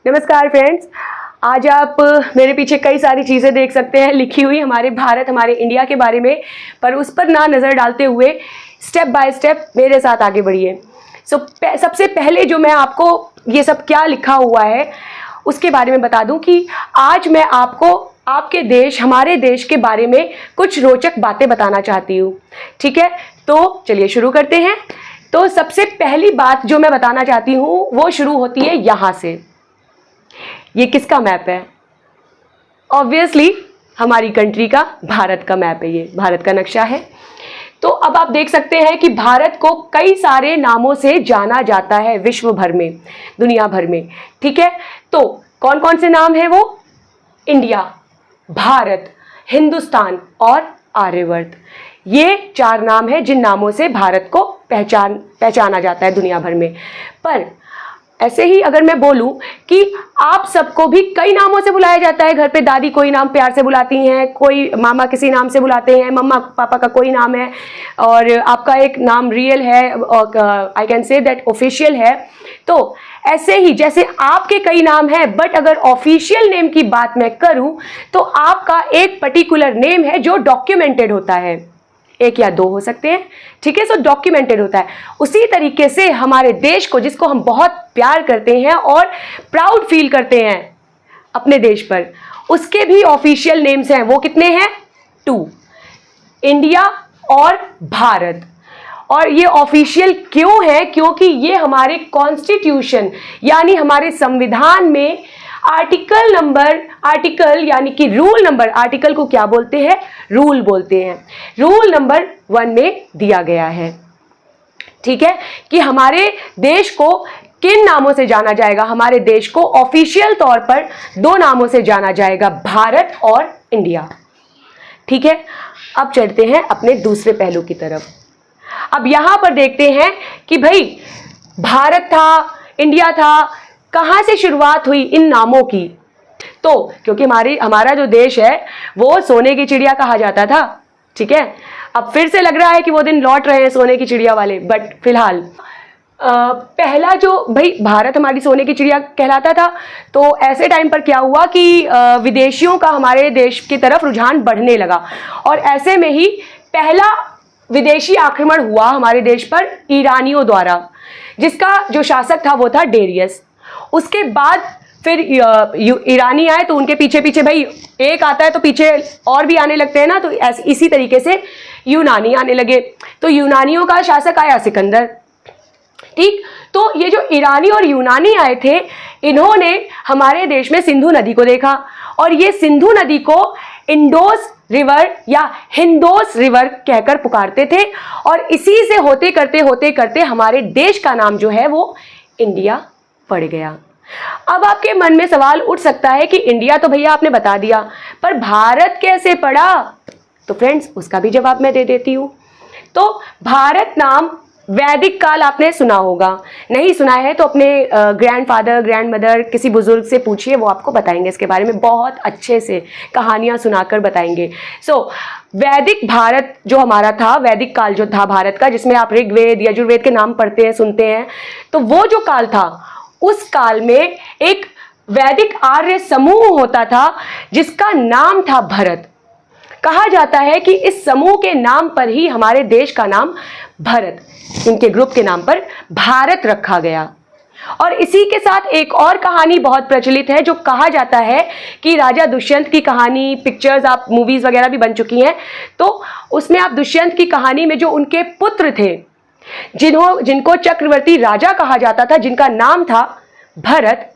नमस्कार फ्रेंड्स, आज आप मेरे पीछे कई सारी चीज़ें देख सकते हैं लिखी हुई हमारे भारत, हमारे इंडिया के बारे में, पर उस पर ना नज़र डालते हुए स्टेप बाय स्टेप मेरे साथ आगे बढ़िए। सबसे पहले जो मैं आपको ये सब क्या लिखा हुआ है उसके बारे में बता दूं कि आज मैं आपको आपके देश, हमारे देश के बारे में कुछ रोचक बातें बताना चाहती हूँ। ठीक है, तो चलिए शुरू करते हैं। तो सबसे पहली बात जो मैं बताना चाहती हूँ वो शुरू होती है यहाँ से। ये किसका मैप है? ऑब्वियसली हमारी कंट्री का, भारत का मैप है, ये भारत का नक्शा है। तो अब आप देख सकते हैं कि भारत को कई सारे नामों से जाना जाता है विश्व भर में, दुनिया भर में। ठीक है, तो कौन कौन से नाम है वो? इंडिया, भारत, हिंदुस्तान और आर्यवर्त। ये 4 नाम हैं जिन नामों से भारत को पहचाना जाता है दुनिया भर में। पर ऐसे ही अगर मैं बोलूं कि आप सबको भी कई नामों से बुलाया जाता है। घर पे दादी कोई नाम प्यार से बुलाती हैं, कोई मामा किसी नाम से बुलाते हैं, मम्मा पापा का कोई नाम है, और आपका एक नाम रियल है, I can say that official है। तो ऐसे ही जैसे आपके कई नाम हैं, बट अगर ऑफिशियल नेम की बात मैं करूं तो आपका एक पर्टिकुलर नेम है जो डॉक्यूमेंटेड होता है। 1 या 2 हो सकते हैं, ठीक है, सो डॉक्यूमेंटेड होता है। उसी तरीके से हमारे देश को, जिसको हम बहुत प्यार करते हैं और प्राउड फील करते हैं अपने देश पर, उसके भी ऑफिशियल नेम्स हैं। वो कितने हैं? 2, इंडिया और भारत। और ये ऑफिशियल क्यों है? क्योंकि ये हमारे कॉन्स्टिट्यूशन यानी हमारे संविधान में आर्टिकल यानी कि रूल नंबर, आर्टिकल को क्या बोलते हैं? रूल बोलते हैं। रूल नंबर 1 में दिया गया है, ठीक है, कि हमारे देश को किन नामों से जाना जाएगा। हमारे देश को ऑफिशियल तौर पर 2 नामों से जाना जाएगा, भारत और इंडिया। ठीक है, अब चलते हैं अपने दूसरे पहलू की तरफ। अब यहां पर देखते हैं कि भाई भारत था, इंडिया था, कहां से शुरुआत हुई इन नामों की? तो क्योंकि हमारा जो देश है वो सोने की चिड़िया कहा जाता था। ठीक है, अब फिर से लग रहा है कि वो दिन लौट रहे हैं सोने की चिड़िया वाले, बट फिलहाल पहला जो भाई भारत हमारी सोने की चिड़िया कहलाता था, तो ऐसे टाइम पर क्या हुआ कि विदेशियों का हमारे देश की तरफ रुझान बढ़ने लगा, और ऐसे में ही पहला विदेशी आक्रमण हुआ हमारे देश पर ईरानियों द्वारा, जिसका जो शासक था वो था डेरियस। उसके बाद फिर ईरानी आए, तो उनके पीछे पीछे भाई एक आता है तो पीछे और भी आने लगते हैं ना, तो इसी तरीके से यूनानी आने लगे। तो यूनानियों का शासक आया सिकंदर। ठीक, तो ये जो ईरानी और यूनानी आए थे, इन्होंने हमारे देश में सिंधु नदी को देखा, और ये सिंधु नदी को इंडोस रिवर या हिंदोस रिवर कहकर पुकारते थे, और इसी से होते करते हमारे देश का नाम जो है वो इंडिया पड़ गया। अब आपके मन में सवाल उठ सकता है कि इंडिया तो भैया आपने बता दिया, पर भारत कैसे पड़ा? तो फ्रेंड्स, उसका भी जवाब मैं दे देती हूं। तो भारत नाम वैदिक काल आपने सुना होगा, नहीं सुना है तो अपने ग्रैंडफादर, ग्रैंडमदर, किसी बुजुर्ग से पूछिए, वो आपको बताएंगे इसके बारे में, बहुत अच्छे से कहानियां सुनाकर बताएंगे। वैदिक भारत जो हमारा था, वैदिक काल जो था भारत का, जिसमें आप ऋग्वेद, यजुर्वेद के नाम पढ़ते हैं, सुनते हैं, तो वो जो काल था, उस काल में एक वैदिक आर्य समूह होता था जिसका नाम था भरत। कहा जाता है कि इस समूह के नाम पर ही हमारे देश का नाम भारत, इनके ग्रुप के नाम पर भारत रखा गया। और इसी के साथ एक और कहानी बहुत प्रचलित है, जो कहा जाता है कि राजा दुष्यंत की कहानी, पिक्चर्स, आप मूवीज वगैरह भी बन चुकी हैं, तो उसमें आप दुष्यंत की कहानी में जो उनके पुत्र थे, जिनको चक्रवर्ती राजा कहा जाता था, जिनका नाम था भरत,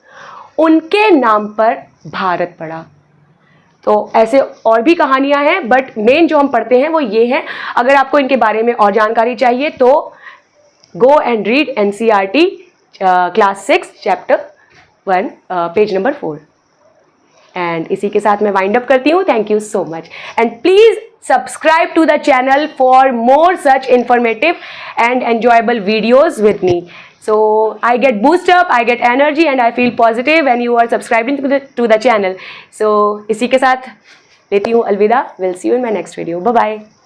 उनके नाम पर भारत पड़ा। तो ऐसे और भी कहानियां हैं, बट मेन जो हम पढ़ते हैं वो ये है। अगर आपको इनके बारे में और जानकारी चाहिए तो go and read NCERT class 6 chapter 1 page number 4। And इसी के साथ मैं वाइंड अप करती हूँ। Thank you so much, and please subscribe to the channel for more such informative and enjoyable videos with me. So I get boost up, I get energy and I feel positive when you are subscribing to the channel. So इसी के साथ लेती हूँ अलविदा. We'll see you in my next video. Bye bye.